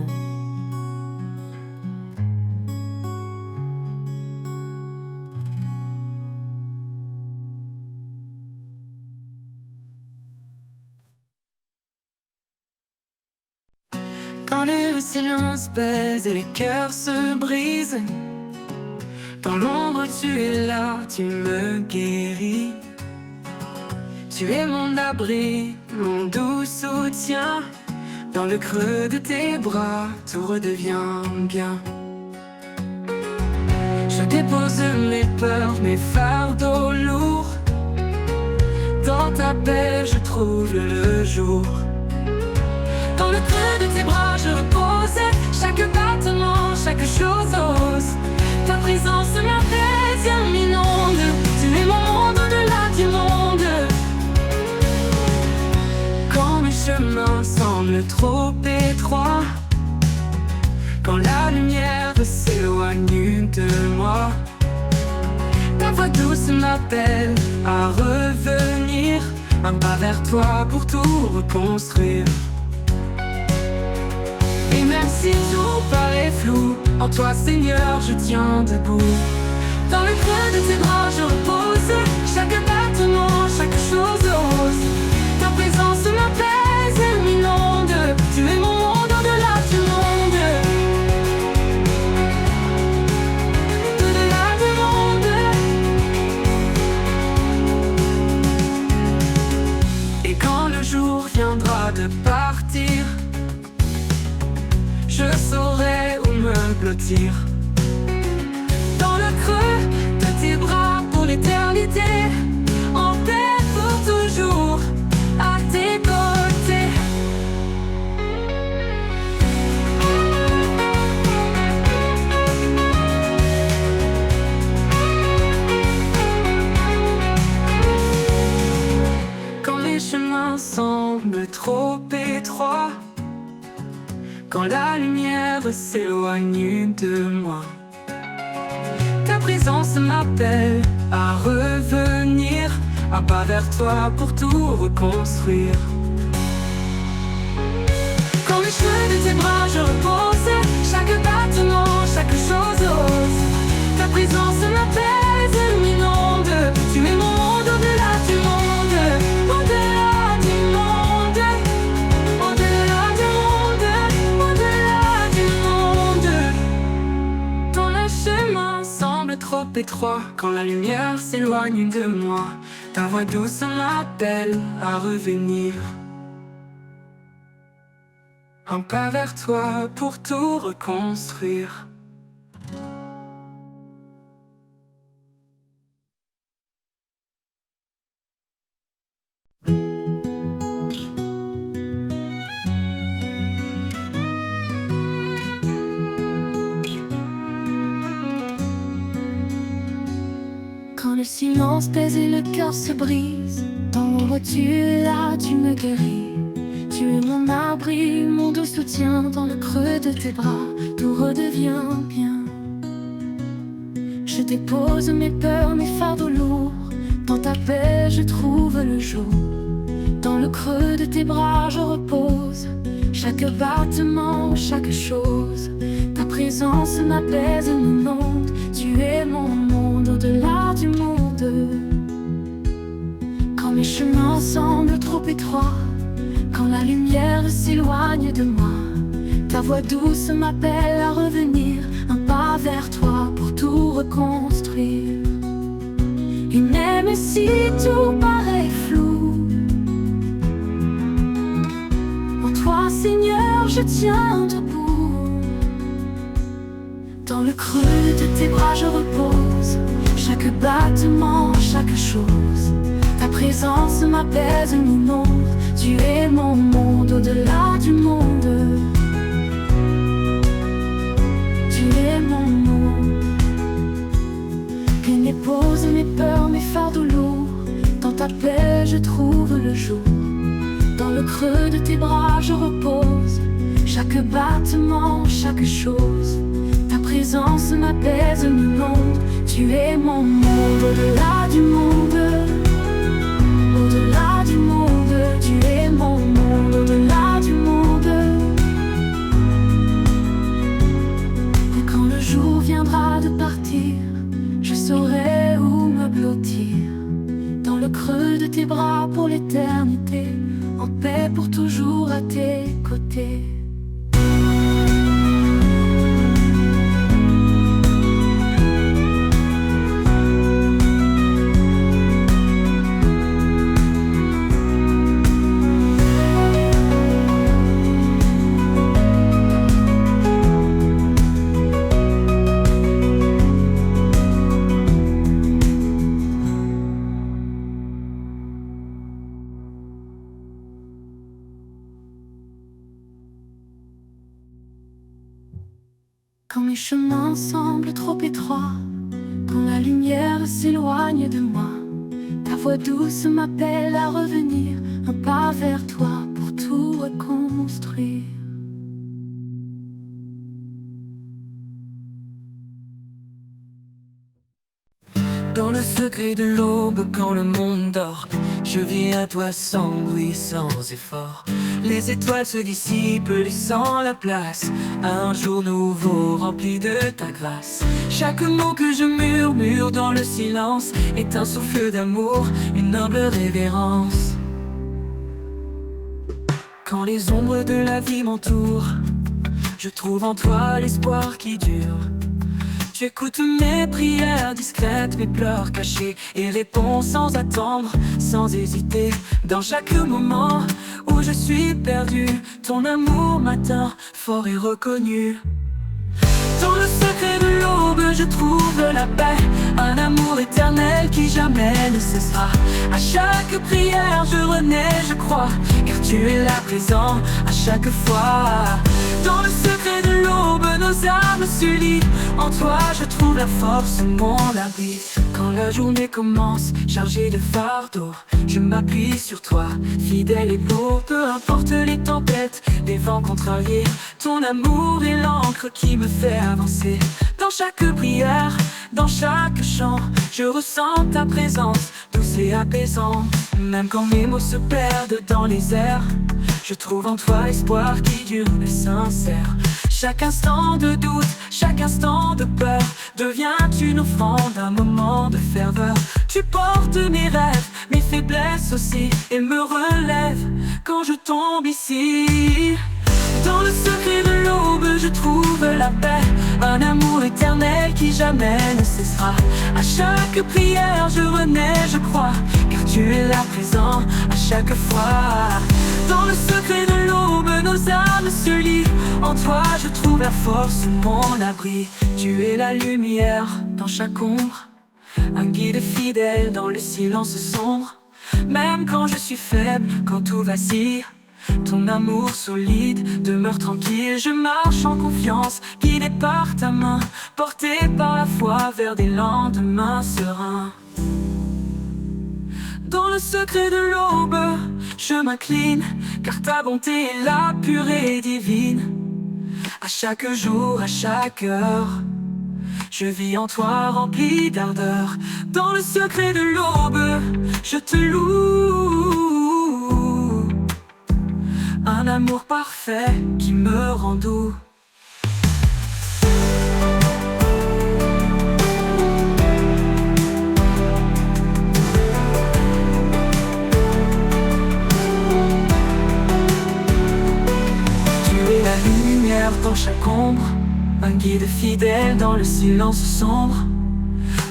S5: Quand le silence pèse et les cœurs se brisent, dans l'ombre tu es là, tu me guéris. Tu es mon abri, mon doux soutien. Dans le creux de tes bras, tout redevient bien. Je dépose mes peurs, mes fardeaux lourds. Dans ta paix, je trouve le jour. Dans le creux de tes bras, je repose. Chaque battement, chaque chose ose. Ta présence m'apaise, m'inonde. Tu es mon monde au-delà du monde. Quand mes chemins semblent trop étroits, quand la lumière s'éloigne de moi, ta voix douce m'appelle à revenir. Un pas vers toi pour tout reconstruire. Et même si tout paraît flou, en toi Seigneur je tiens debout. Dans le creux de tes bras je repose. Chaque battement, chaque chose ose. Ta présence m'apaise et m'inonde. Tu es mon monde au-delà du monde. Au-delà du monde. Et quand le jour viendra de partir, je saurai où me blottir. Dans le creux de tes bras pour l'éternité, en paix pour toujours, à tes côtés. Quand les chemins semblent trop étroits, quand la lumière s'éloigne de moi, ta présence m'appelle à revenir. un pas vers toi pour tout reconstruire. Quand les cheveux de tes bras je repose, chaque battement, chaque chose ose. Ta présence m'apaise, m'inonde. Tu es mon monde au-delà du monde, au-delà du monde, au-delà du monde, au-delà du monde. Quand le chemin semble trop étroit, quand la lumière s'éloigne de moi, ta voix douce m'appelle à revenir. Un pas vers toi pour tout reconstruire.
S3: Quand le silence pèse et le cœur se brise, dans l'ombre tu es là, tu me guéris. Tu es mon abri, mon doux soutien. Dans le creux de tes bras, tout redevient bien. Je dépose mes peurs, mes fardeaux lourds. Dans ta paix je trouve le jour. Dans le creux de tes bras je repose. Chaque battement, chaque chose. Ta présence m'apaise, m'inonde. Tu es mon monde au-delà du monde. Quand mes chemins semblent trop étroits, quand la lumière s'éloigne de moi, ta voix douce m'appelle à revenir. Un pas vers toi pour tout reconstruire. Et même si tout paraît flou, en toi Seigneur je tiens debout. Dans le creux de tes bras je repose. Chaque battement, chaque chose. Ta présence m'apaise, m'inonde. Tu es mon monde au-delà du monde. Tu es mon monde. Que dépose mes peurs, mes fardeaux lourds. Dans ta paix je trouve le jour. Dans le creux de tes bras je repose. Chaque battement, chaque chose. Ta présence m'apaise, m'inonde. Tu es mon monde au-delà du monde. Au-delà du monde, tu es mon monde, au-delà du monde. Et quand le jour viendra de partir, je saurai où me blottir. Dans le creux de tes bras pour l'éternité, en paix pour toujours à tes côtés. Quand mes chemins semblent trop étroits, quand la lumière s'éloigne de moi, ta voix douce m'appelle à revenir. Un pas vers toi pour tout reconstruire.
S5: Dans le secret de l'aube, quand le monde dort, je viens à toi sans bruit, sans effort. Les étoiles se dissipent, laissant la place à un jour nouveau rempli de ta grâce. Chaque mot que je murmure dans le silence est un souffle d'amour, une humble révérence. Quand les ombres de la vie m'entourent, je trouve en toi l'espoir qui dure. Tu écoutes mes prières discrètes, mes pleurs cachés, et réponds sans attendre, sans hésiter. Dans chaque moment où je suis perdu, ton amour m'atteint, fort et reconnu. Dans le secret de l'aube, je trouve la paix, un amour éternel qui jamais ne cessera. À chaque prière, je renais, je crois, car tu es là présent à chaque fois. Dans le secret de l'aube, nos âmes s'unissent. En toi, je trouve la force, mon abri. Quand la journée commence, chargée de fardeaux, je m'appuie sur toi, fidèle et beau. Peu importe les tempêtes, les vents contrariés, ton amour est l'encre qui me fait avancer. Dans chaque prière, Dans chaque chant, je ressens ta présence, douce et apaisante. Même quand mes mots se perdent dans les airs, je trouve en toi l'espoir qui dure et sincère. Chaque instant de doute, chaque instant de peur devient une offrande, un moment de ferveur. Tu portes mes rêves, mes faiblesses aussi, et me relèves quand je tombe ici. Dans le secret de l'aube, je trouve la paix, un amour éternel qui jamais ne cessera. À chaque prière, je renais, je crois, car tu es là présent à chaque fois. Dans le secret de l'aube, nos âmes se lient. En toi, je trouve la force, mon abri. Tu es la lumière dans chaque ombre, un guide fidèle dans le silence sombre. Même quand je suis faible, quand tout vacille, ton amour solide demeure tranquille. Je marche en confiance, guidé par ta main, porté par la foi vers des lendemains sereins. Dans le secret de l'aube, je m'incline, car ta bonté est là, pure et divine. À chaque jour, à chaque heure, je vis en toi rempli d'ardeur. Dans le secret de l'aube, je te loue, un amour parfait qui me rend doux. Dans chaque ombre, un guide fidèle dans le silence sombre.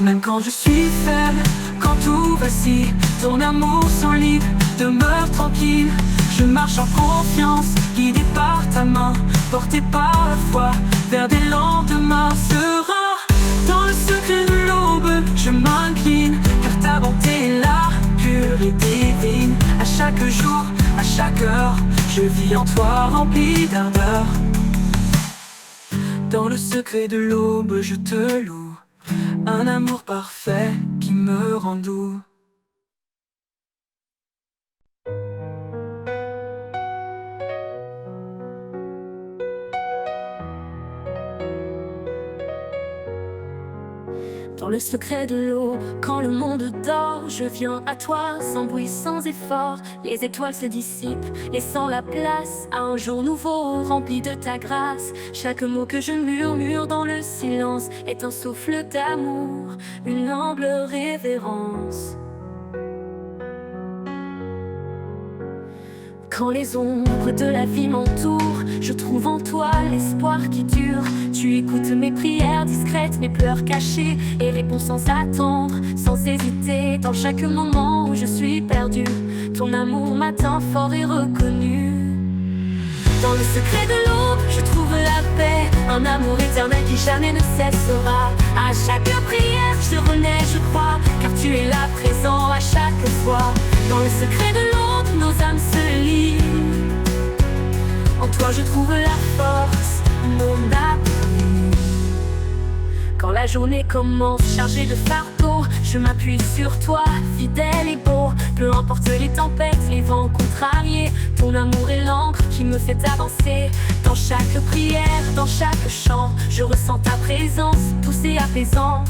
S5: Même quand je suis faible, quand tout vacille, ton amour sans limite demeure tranquille. Je marche en confiance, guidé par ta main, porté par la foi vers des lendemains sereins. Dans le secret de l'aube, je m'incline, car ta bonté est là, pure et divine. À chaque jour, à chaque heure, je vis en toi rempli d'ardeur. Dans le secret de l'aube, je te loue, un amour parfait qui me rend doux.
S3: Dans le secret de l'eau, quand le monde dort, je viens à toi sans bruit, sans effort. Les étoiles se dissipent, laissant la place à un jour nouveau rempli de ta grâce. Chaque mot que je murmure dans le silence est un souffle d'amour, une humble révérence. Quand les ombres de la vie m'entourent, je trouve en toi l'espoir qui dure. Tu écoutes mes prières discrètes, mes pleurs cachés, et réponds sans attendre, sans hésiter. Dans chaque moment où je suis perdu, ton amour m'atteint fort et reconnu. Dans le secret de l'aube, je trouve la paix, un amour éternel qui jamais ne cessera. À chaque prière, je renais, je crois, car tu es là présent à chaque fois. Dans le secret de l'aube, nos âmes se lient. En toi je trouve la force, mon appui. Quand la journée commence chargée de fardeaux, je m'appuie sur toi, fidèle et beau. Peu importe les tempêtes, les vents contrariés, ton amour est l'encre qui me fait avancer. Dans chaque prière, dans chaque chant, je ressens ta présence, douce et apaisante.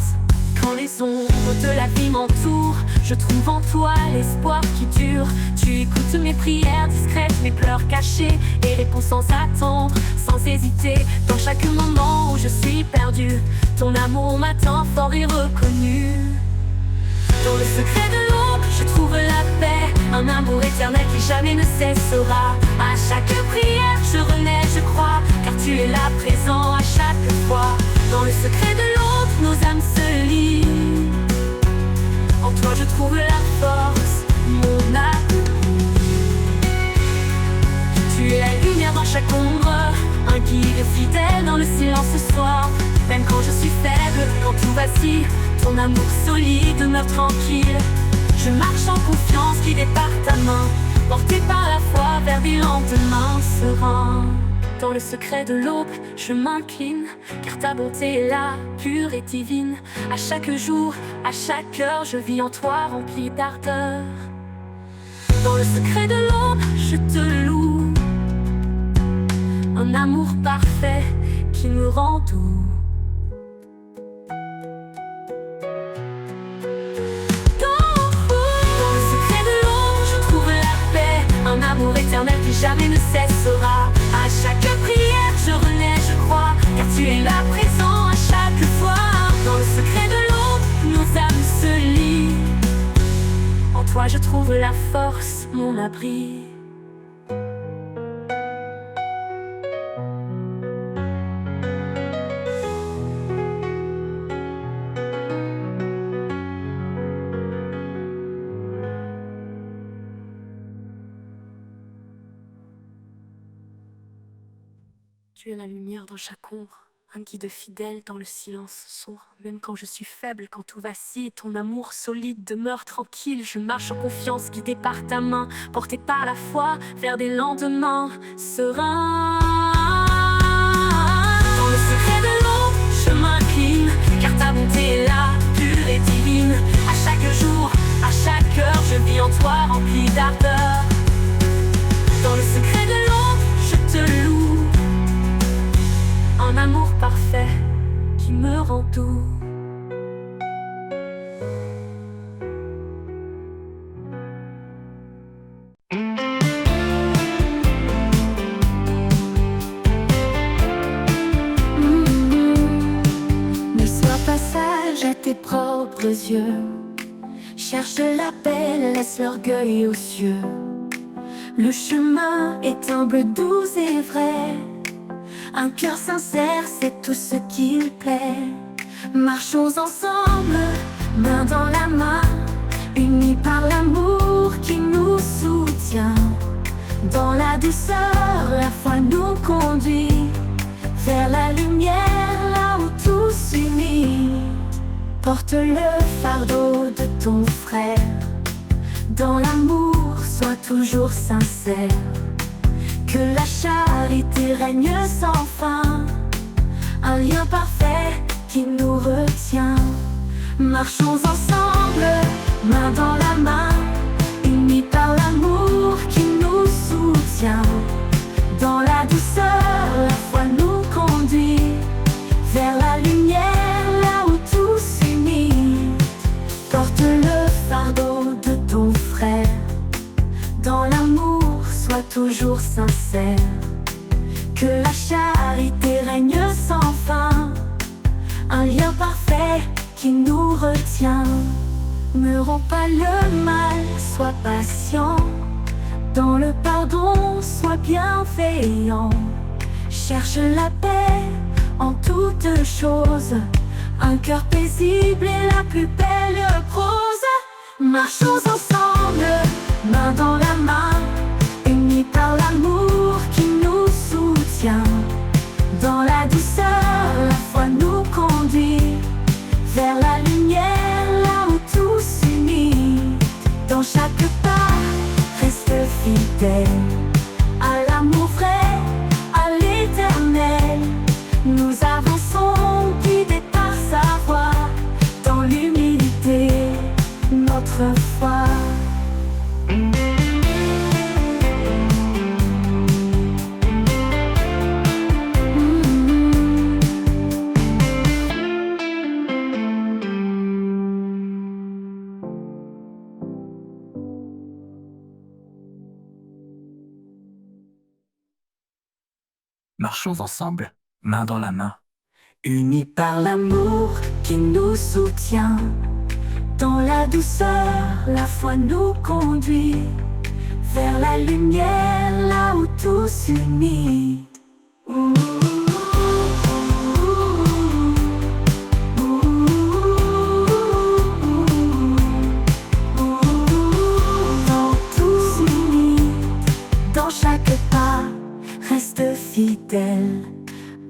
S3: Quand les ombres de la vie m'entourent, je trouve en toi l'espoir qui dure. Tu écoutes mes prières discrètes, mes pleurs cachés, et réponds sans attendre, sans hésiter. Dans chaque moment où je suis perdu, ton amour m'attend fort et reconnu. Dans le secret de l'aube, je trouve la paix, un amour éternel qui jamais ne cessera. À chaque prière, je renais, je crois, car tu es là présent à chaque fois. Dans le secret de l'aube, nos âmes se lient. En toi je trouve la force, mon appui. Tu es la lumière dans chaque ombre, un guide fidèle dans le silence ce soir. Même quand je suis faible, quand tout vacille, ton amour solide demeure tranquille. Je marche en confiance, guidé par ta main, porté par la foi vers des lendemains sereins. Dans le secret de l'aube, je m'incline, car ta bonté est là, pure et divine. À chaque jour, à chaque heure, je vis en toi rempli d'ardeur. Dans le secret de l'aube, je te loue, un amour parfait qui me rend doux. l'éternel qui jamais ne cessera. À chaque prière je renais, je crois, car tu es là présent à chaque fois. Dans le secret de l'ombre, nos âmes se lient. En toi je trouve la force, mon abri. Tu es la lumière dans chaque ombre, un guide fidèle dans le silence sourd. Même quand je suis faible, quand tout vacille, ton amour solide demeure tranquille. Je marche en confiance, guidé par ta main, porté par la foi vers des lendemains sereins. Dans le secret de l'ombre, je m'incline, car ta bonté est là, pure et divine. À chaque jour, à chaque heure, je vis en toi rempli d'ardeur. Dans le secret de l'ombre, je te loue. Un amour parfait qui me rend doux. Ne sois pas sage à tes propres yeux. Cherche la paix, laisse l'orgueil aux cieux. Le chemin est humble, doux et vrai. Un cœur sincère, c'est tout ce qu'il plaît. Marchons ensemble, main dans la main, unis par l'amour qui nous soutient. Dans la douceur, la foi nous conduit vers la lumière, là où tout s'unit. Porte le fardeau de ton frère. Dans l'amour, sois toujours sincère. Que la charité règne sans fin, un lien parfait qui nous retient. Marchons ensemble, main dans la main, unis par l'amour qui nous soutient. Dans la douceur, la foi nous conduit vers la lumière, là où tout s'unit. Porte le fardeau de ton frère. Dans l'amour, sois toujours sincère. Que la charité règne sans fin, un lien parfait qui nous retient. Ne romps pas le mal, sois patient. Dans le pardon, sois bienveillant. Cherche la paix en toutes choses. Un cœur paisible est la plus belle prose. Marchons ensemble, main dans la main, unis par l'amour qui nous soutient. Dans la douceur, la foi nous conduit vers la lumière, là où tout s'unit. Dans chaque pas, reste fidèle à l'amour vrai, à l'éternel. Nous avançons guidés par sa voix, dans l'humilité, notre foi.
S1: Marchons ensemble, main dans la main.
S3: Unis par l'amour qui nous soutient. Dans la douceur, la foi nous conduit vers la lumière, là où tout s'unit. Dans tout s'unit, dans chaque pas, reste fidèle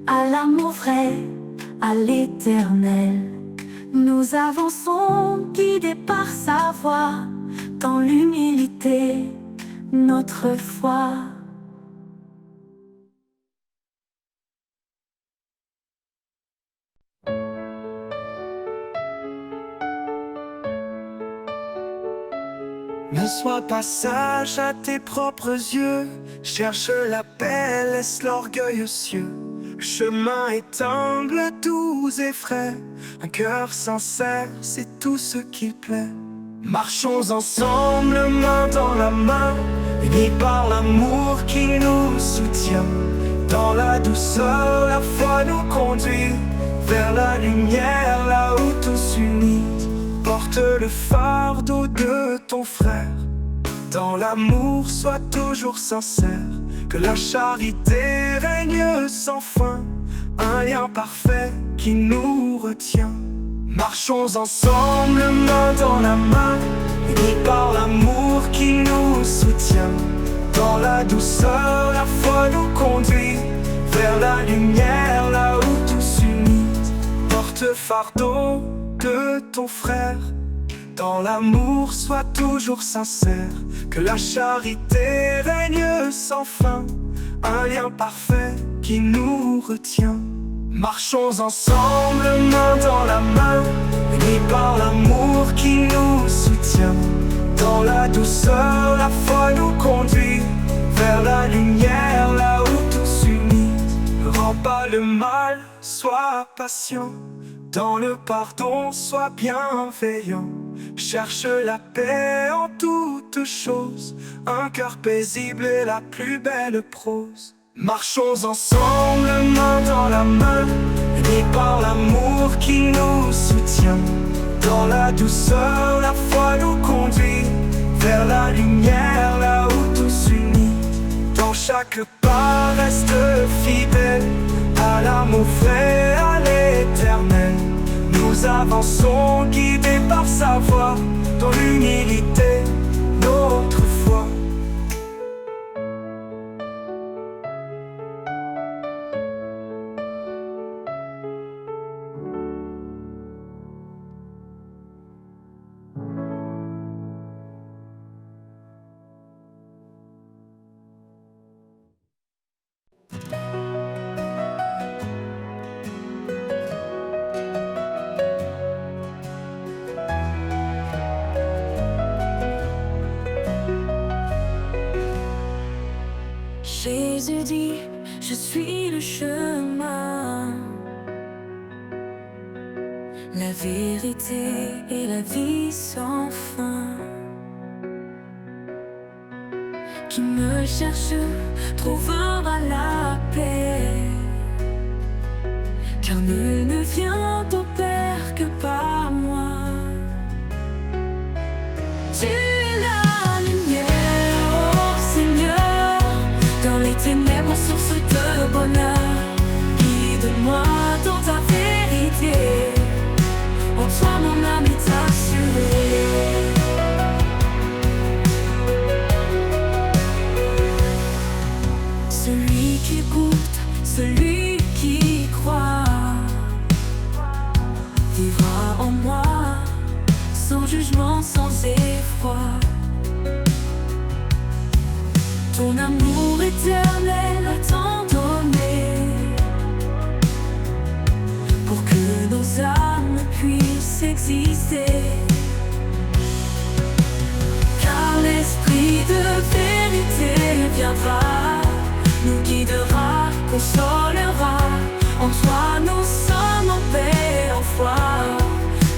S3: à l'amour vrai, à l'éternel. Nous avançons guidés par sa voix, dans l'humilité, notre foi.
S1: Ne sois pas sage à tes propres yeux. Cherche la paix, laisse l'orgueil aux cieux. Le chemin est humble, doux et frais. Un cœur sincère, c'est tout ce qui plaît. Marchons ensemble, main dans la main, unis par l'amour qui nous soutient. Dans la douceur, la foi nous conduit vers la lumière, là où tous unis. Porte le fardeau de ton frère. Dans l'amour, sois toujours sincère. Que la charité règne sans fin. Un lien parfait qui nous retient. Marchons ensemble, main dans la main, unis par l'amour qui nous soutient. Dans la douceur, la foi nous conduit vers la lumière, là où tous unis. Porte fardeau de ton frère. Dans l'amour, sois toujours sincère. Que la charité règne sans fin. Un lien parfait qui nous retient. Marchons ensemble, main dans la main, unis par l'amour qui nous soutient. Dans la douceur, la foi nous conduit vers la lumière, là où tous unis. Ne rends pas le mal, sois patient. Dans le pardon, sois bienveillant. Cherche la paix en toutes choses. Un cœur paisible est la plus belle prose. Marchons ensemble, main dans la main, unis par l'amour qui nous soutient. Dans la douceur, la foi nous conduit vers la lumière, là où tous unis. Dans chaque pas, reste fidèle à l'amour vrai, à l'éternel. Nous avançons guidés par sa voix, dans l'humilité, notre foi.
S3: Jésus dit, je suis le chemin, la vérité et la vie sans fin. Qui me cherche trouvera la paix, car nul ne vient au Père que par moi. Tu es la lumière, oh Seigneur, dans les ténèbres, source de bonheur. Guide-moi dans ta vérité, en toi mon âme est assurée. Celui qui écoute, celui qui croit, vivra en moi, sans jugement, sans effroi. Ton amour éternel a tant donné, pour que nos âmes puissent exister. Car l'esprit de vérité viendra, nous guidera, consolera. En toi nous sommes en paix, en foi.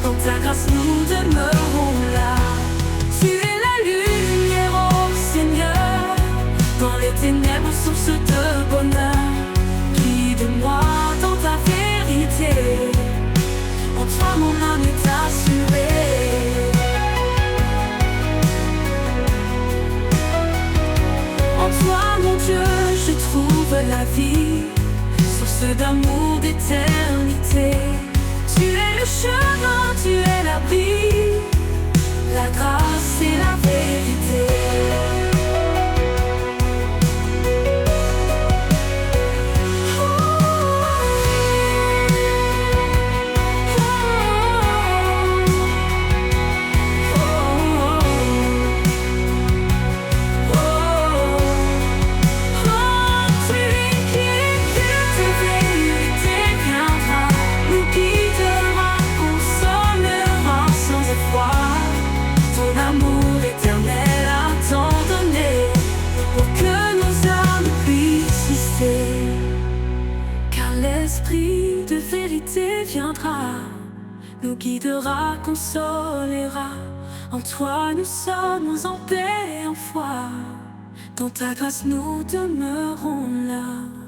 S3: Dans ta grâce nous demeurons là. Tu es la lumière, oh Seigneur, dans les ténèbres, source de bonheur. Guide-moi dans ta vérité, en toi mon âme est assurée. En toi mon Dieu je trouve la vie, source d'amour, d'éternité. Tu es le chemin, tu es la vie, la grâce et la vérité. L'esprit de vérité viendra, nous guidera, consolera. En toi nous sommes en paix, en foi. Dans ta grâce nous demeurons là.